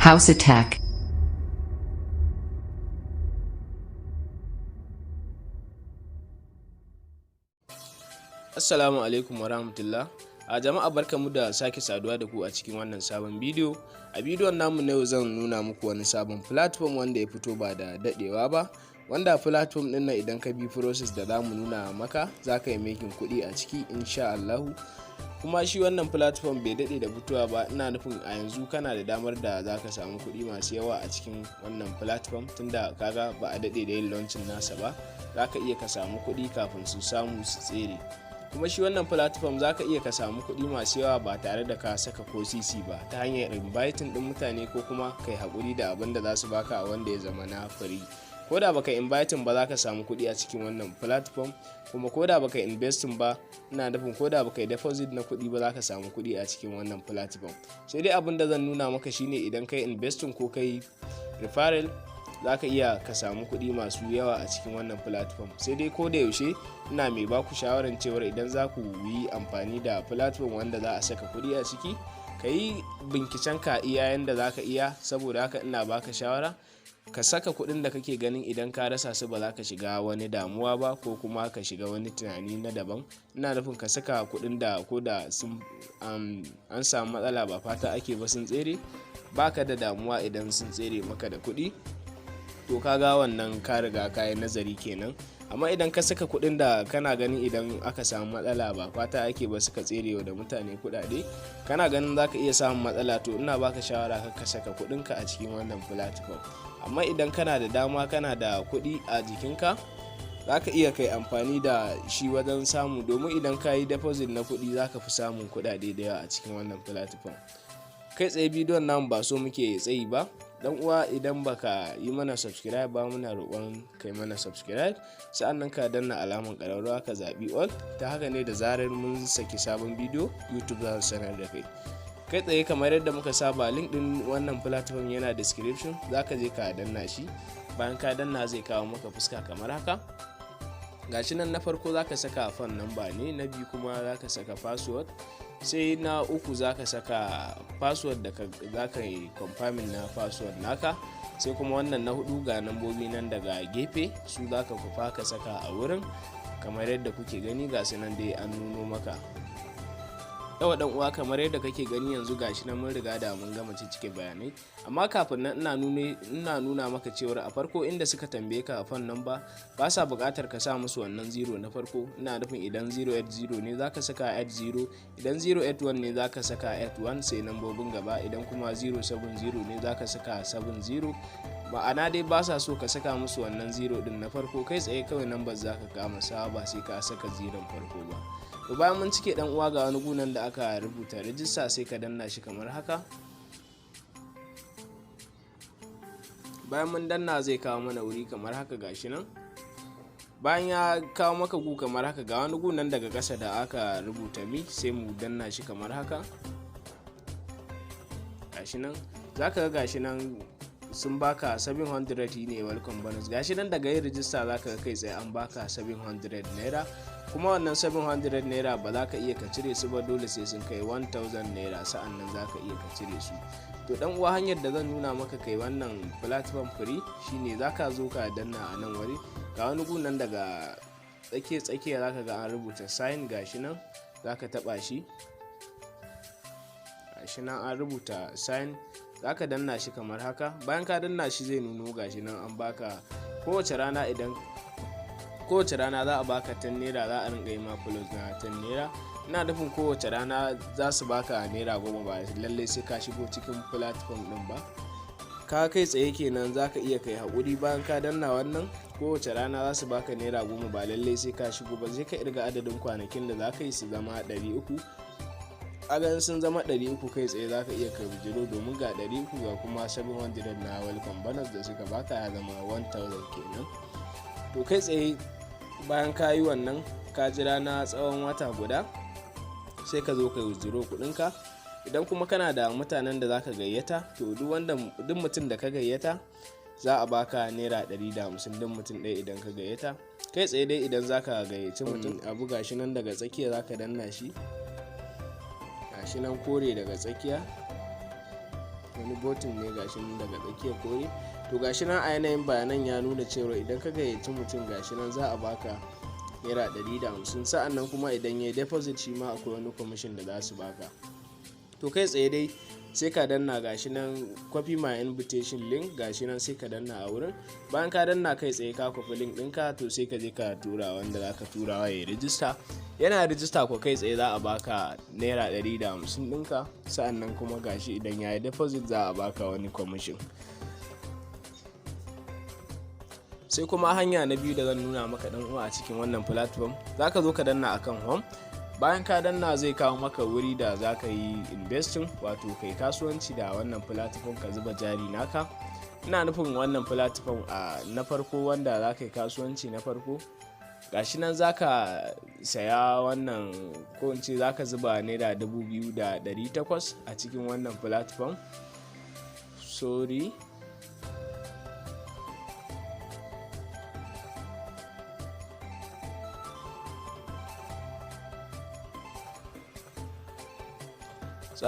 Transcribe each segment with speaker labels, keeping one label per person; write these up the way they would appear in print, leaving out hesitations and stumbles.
Speaker 1: House attack.
Speaker 2: Assalamu alaikum warahmatullah. A jama'a barkamu da sake saduwa da ku a cikin wannan sabon bidiyo. A bidiyon namu na yau zan nuna muku wani sabon platform wanda ya fito ba da dadewa ba, wanda platform din nan idan ka bi process da zamu nuna maka zaka yi making kuɗi a ciki insha Allah. Kuma shi wannan platform bai dade da fitowa ba, ina nufin a yanzu kana da damar da zaka samu kuɗi masu yawa a cikin wannan platform, tunda kaga ba a dade da yin launching nasa ba, zaka iya ka samu kuɗi kafin su samu su tsere. Kuma shi wannan platform zaka iya ka samu kuɗi masu yawa ba tare da ka saka ko sisi ba, ta hanyar inviting din mutane ko kuma kai haƙuri da abin da za su baka a wanda ya zama na free. Ko da baka inviting ba zaka samu kuɗi a cikin wannan platform, kuma ko da baka investing ba, ina nufin ko da baka deposit na kuɗi ba zaka samu kuɗi a cikin wannan platform. Sai dai abin da zan nuna maka shine idan kai investing ko kai referral zaka iya ka samu kuɗi masu yawa a cikin wannan platform. Sai dai ko da yaushe ina mai baku shawaran cewa idan za ku yi amfani da platform wanda za a saka kuɗi a ciki, ka yi binciken ka iya yanda zaka iya. Saboda haka ina baka shawara ka saka kuɗin da kake ganin idan ka rasa su ba za ka shiga wani damuwa ba, ko kuma ka shiga wani tunani na daban. Ina nufin ka saka kuɗin da ko da sun an samu matsala ba fata ake ba sun tsere, baka da damuwa idan sun tsere maka da kuɗi. To kaga wannan ka riga ka yi nazari kenan. Amma idan ka saka kuɗin da kana ganin idan aka samu matsala ba fata ake ba suka tserewa da mutane kuɗaɗe, kana ganin zaka iya samun matsala, to ina baka shawara ka saka kuɗinka a cikin wannan platform. Amma idan kana da dama, kana da kuɗi a jikinka, zaka iya kai amfani da shi wajen samu, domin idan ka yi deposit na kuɗi zaka fi samun kuɗaɗe da yawa a cikin wannan platform. Kai tsaye bidiyon namu ba so muke tsayi ba, dan uwa idan baka yi mana subscribe ba muna roƙon kai mana subscribe, sa'annan ka danna alamar ƙararrawa ka zaɓi all. Ta haka ne da zarar mun saki sabon bidiyo YouTube za su sanar da kai. Kai tsaye kamar yadda muka saba, link din wannan platform yana description, zaka je ka danna shi. Bayan ka danna zai kawo maka fuska kamar haka. Gashi nan na farko zaka saka phone number ne, na biyu kuma zaka saka password, sai na uku zaka saka password da zaka yi confirming na password naka, sai kuma wannan na hudu ga nambobi nan daga gefe, su zaka kufa ka saka a wurin kamar yadda kuke gani. Ga su nan dai an nuno maka. Yawa dan uwa, kamar yadda kake gani yanzu gashi nan mun riga da mun gama cike bayanai. Amma kafin nan ina nuna maka cewa a farko inda suka tambaye ka a phone number ba sa buƙatar ka sa musu wannan 0 na farko. Ina nufin idan 080 ne zaka saka 80, idan 081 ne zaka saka 81 sai nambobin gaba, idan kuma 070 ne zaka saka 70. Ma'ana dai ba sa so ka saka musu wannan 0 din na farko, kai tsaye kawai number zaka kama sawa ba sai ka saka 0 farko ba. To bayan mun cike dan uwa, ga wani gunan da aka rubuta register, sai ka danna shi kamar haka. Bayan mun danna zai kawo mana wuri kamar haka, gashi nan. Bayan ya kawo maka gu kamar haka, ga wani gunan daga ƙasa da aka rubuta mi, sai mu danna shi kamar haka. Gashi nan zaka ga gashi nan sun baka 700 ne welcome bonus. Gashi nan daga yin register zaka ga kai tsaye an baka 700 naira. Kuma wannan 700 naira ba za ka iya ka cire su ba, dole sai sun kai 1000 naira sa'an nan za ka iya ka cire su. To dan uwa, hanyar da zan nuna maka kai wannan platform free shine zaka zo ka danna a nan wuri, ga wani gunan daga tsakiya zaka ga an rubuta sign, gashi nan zaka taba shi. Gashi nan an rubuta sign, zaka danna shi kamar haka. Bayan ka danna shi zai nuno, gashi nan an baka kowace rana za a baka 10 naira, za a ringa yi ma plus na 10 naira. Ina nufin kowace rana za su baka naira 10, ba lallai sai ka shigo cikin platform din ba. Ka kai tsaye kenan zaka iya kai haƙuri. Bayan ka danna wannan, kowace rana za su baka naira 10, ba lallai sai ka shigo ba, sai ka irga adadin kwanakin da zaka yi su zama 300. Agan sun zama 300, kai tsaye zaka iya kai bijiro, domin ga 300 ga kuma 700 na welcome bonus da suka baka, ya zama 1000 kenan. To kai tsaye bayan ka yi wannan, ka jira na tsawon wata guda, sai ka zo ka withdraw kuɗinka. Idan kuma kana da mutanen da zaka gayyata, to duk mutum da ka gayyata za a baka naira 150 duk mutum ɗaya idan ka gayyata. Kai tsaye dai idan zaka gayyaci mutum, abu gashi nan daga tsakiya zaka danna shi, gashi nan kore daga tsakiya, wani button ne gashi nan daga tsakiyar kore. To gashi nan a yanayin bayanan ya nuna cewa idan ka gayyaci mutum gashi nan za a baka naira 150, sa'annan kuma idan ya deposit shi ma akwai wani commission da za su baka. To kai tsaye dai sai ka danna gashi nan copy my invitation link, gashi nan sai ka danna a wurin. Bayan ka danna kai tsaye ka copy link ɗinka, to sai ka je ka tura wanda za ka turawa ya register. Yana register ko kai tsaye za a baka naira 150 ɗinka, sa'annan kuma gashi idan ya yi deposit za a baka wani commission. Sai kuma hanya na biyu da zan nuna maka dan uwa a cikin wannan platform, za ka zo ka danna akan home. Bayan ka danna zai kawo maka wuri da za ka yi investing, wato kai kasuwanci da wannan platform ka zuba jari naka. Ina nufin wannan platform na farko wanda za ka yi kasuwanci na farko, gashi nan za ka saya wannan, ko in ce za ka zuba naira 2,800 a cikin wannan platform. So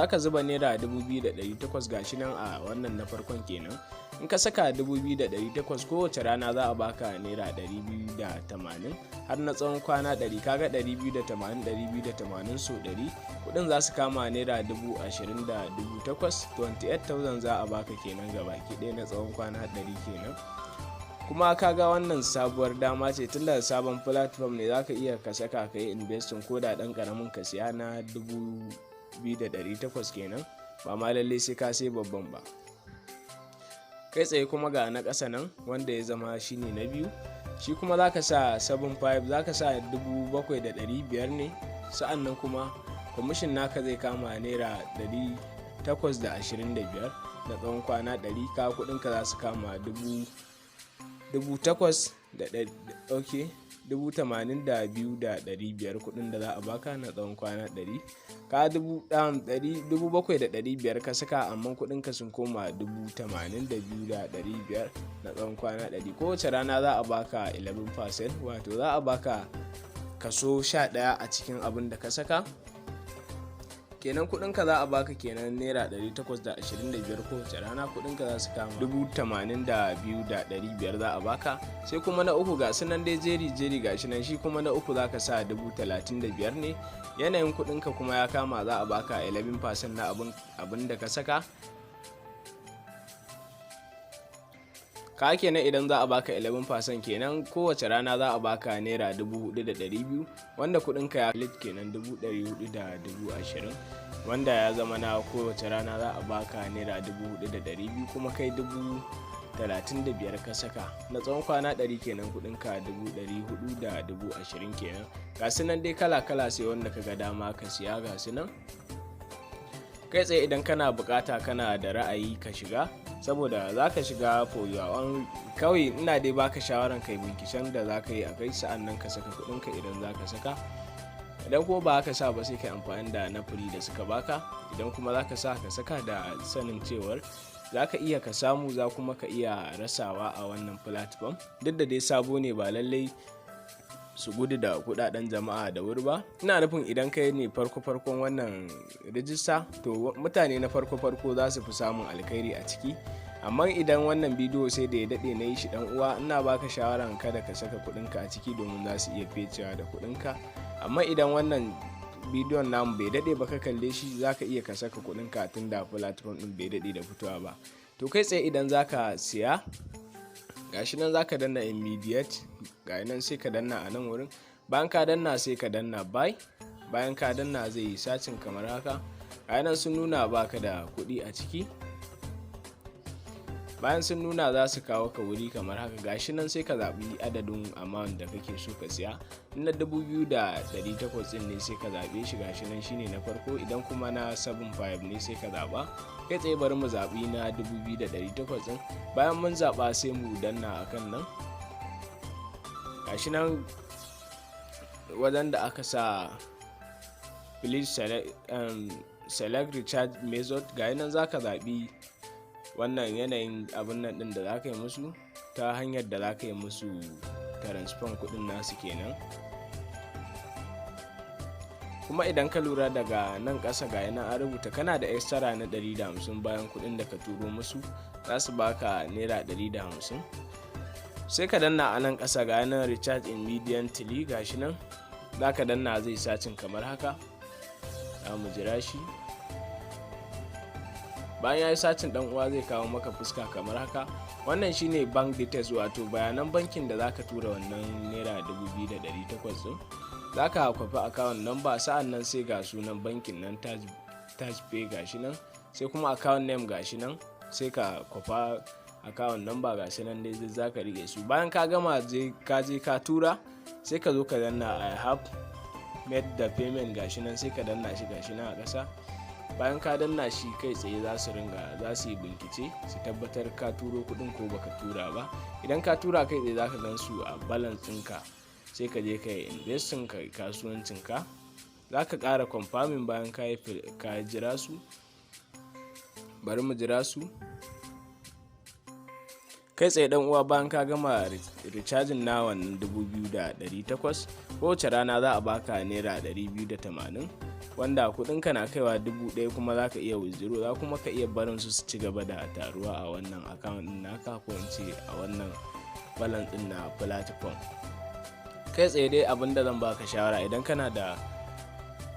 Speaker 2: aka zuba naira 2,800 gashi nan a wannan na farkon kenan. In ka saka 2,800 kowace rana za a baka naira 280 har na tsawon kwana 100. Kaga 280 so 100 kudin za su kama naira 28,000, 28,000 za a baka kenan gabaki ɗaya na tsawon kwana 100 kenan. Kuma kaga wannan sabuwar dama ce, tunda sabon platform ne zaka iya ka saka ka yi investing ko da dan karamin ka siya na 2,800 kenan, ba ma lalle sai ka sai babban ba. Kai tsaye kuma ga na ƙasa nan wanda ya zama shine na biyu, shi kuma zaka sa 75, zaka sa 7,500 ne, sa'annan kuma commission naka zai kama naira 825 na tsawon kwana 100. Ka kudin ka za su kama 82,500 kudin da za a baka na tsawon kwana 100. Ka 7,500 ka saka, amma kudin ka sun koma 82,500 na tsawon kwana 100. Kowace rana za a baka 11%, wato za a baka kaso 11 a cikin abin da ka saka kenan. kudin ka za a baka kenan naira 825 kowace rana. kudin ka za su kama 82,500 za a baka. Sai kuma na uku ga sunan dai jeri gashi nan, shi kuma na uku zaka sa 35,000 ne. Yanayin kudin ka kuma ya kama za a baka 11% na abin da ka saka. Ka kenan idan za a baka 11% kenan kowace rana za a baka naira 4,200, wanda kudin ka ya lit kenan 4,420, wanda ya zama na kowace rana za a baka naira 4,200, kuma kai 35,000 ka saka na tsawon kwana 100 kenan. kudin ka 4,420 kenan. Ga su nan dai kala sai wanda kaga dama ka siya, ga su nan. Kai tsaye idan kana bukata kana da ra'ayi ka shiga, saboda za ka shiga for your own. Kawai ina dai baka shawaran kai binkishen da za ka yi a kai, sa'annan ka saka kudinka idan za ka saka. Idan kuma ba ka sa ba sai ka amfani da na free da suka baka. Idan kuma za ka sa ka saka da sanin cewar za ka iya ka samu, za kuma ka iya rasawa a wannan platform. Duk da dai sabo ne, ba lallai su gudu da kudaden jama'a da wuri ba. Ina nufin idan kai ne farkon wannan rijista, to mutane na farko za su fi samun alkhairi a ciki. Amma idan wannan bidiyo sai da ya dade na yi shi dan uwa, ina baka shawaran kada ka saka kudinka a ciki domin za su iya fecewa da kudinka. Amma idan wannan bidiyon namu bai dade ba ka kalle shi, zaka iya ka saka kudinka tunda platform din bai dade da fitowa ba. To kai tsaye idan zaka siya, gashi nan zaka danna immediate, gashi nan sai ka danna a nan wurin. Bayan ka danna sai ka danna buy. Bayan ka danna zai yi sacin kamar haka. Gashi nan sun nuna baka da kuɗi a ciki. Bayan sun nuna za su kawo ka wuri kamar haka. Gashi nan sai ka zaɓi adadin amount da kake so ka siya. Na 2,800 din ne sai ka zaɓe shi, gashi nan shine na farko. Idan kuma na 75 ne sai ka zaɓa. Kai tsaye bari mu zaɓi na 2,800 din. Bayan mun zaɓa sai mu danna akan nan. Gashi nan wajen da aka sa please select recharge method, gashi nan za ka zaɓi wannan yanayin abin nan din da za ka yi musu, ta hanyar da za ka yi musu transfer kudin nasu kenan. kuma idan ka lura daga nan ƙasa ga yana an rubuta kana da extra na 150 bayan kuɗin da ka turo musu za su baka naira 150. sai ka danna a nan ƙasa ga yana recharge immediately gashi nan za ka danna zai sacin kamar haka. za mu jira shi. bayan ya yi sacin dan uwa zai kawo maka fuska kamar haka. wannan shine bank details wato bayanan bankin da zaka tura wannan naira 2,800 din. zaka kwafi account number, sa'an nan sai ga sunan bankin nan taj pay gashi nan, sai kuma account name gashi nan, sai ka kwafa account number gashi nan dai zaka rike su. bayan ka gama ka je ka tura sai ka zo ka danna I have made the payment gashi nan, sai ka danna shi gashi nan a ƙasa. bayan ka danna shi kai tsaye za su yi bincike su tabbatar ka turo kudin ko baka tura ba. idan ka tura kai tsaye za ka gan su a balance ɗinka, sai ka je ka yi investing ka kasuwancinka. za ka ƙara confirming bayan ka jira su. bari mu jira su. kai tsaye dan uwa bayan ka gama recharging na wannan 2,800 kowace rana za a baka naira 280, wanda kudinka na kaiwa 1,000 kuma za ka iya withdraw, za kuma ka iya barin su ci gaba da taruwa a wannan account din naka ko in ce a wannan balance din na platform. kai tsaye dai abinda zan baka shawara, idan kana da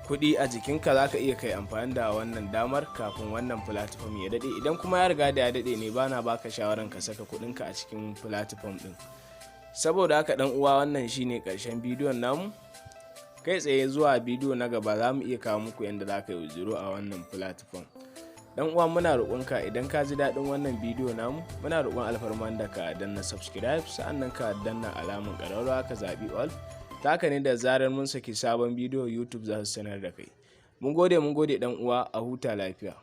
Speaker 2: kudi a jikinka za ka iya kai amfani da wannan damar kafin wannan platform ya dade. idan kuma ya riga da ya dade ne, bana baka shawaran ka saka kudinka a cikin platform din. saboda haka dan uwa wannan shine karshen bidiyon namu. kai tsaye zuwa bidiyo na gaba za mu iya kawo muku yadda za ka yi withdraw a wannan platform. dan uwa muna roƙonka idan ka ji daɗin wannan bidiyo namu, muna roƙon alfarman da ka danna subscribe, sa'annan ka danna alamun ƙararrawa ka zaɓi all. ta haka ne da zarar mun saki sabon bidiyo YouTube za su sanar da kai. mun gode dan uwa, a huta lafiya.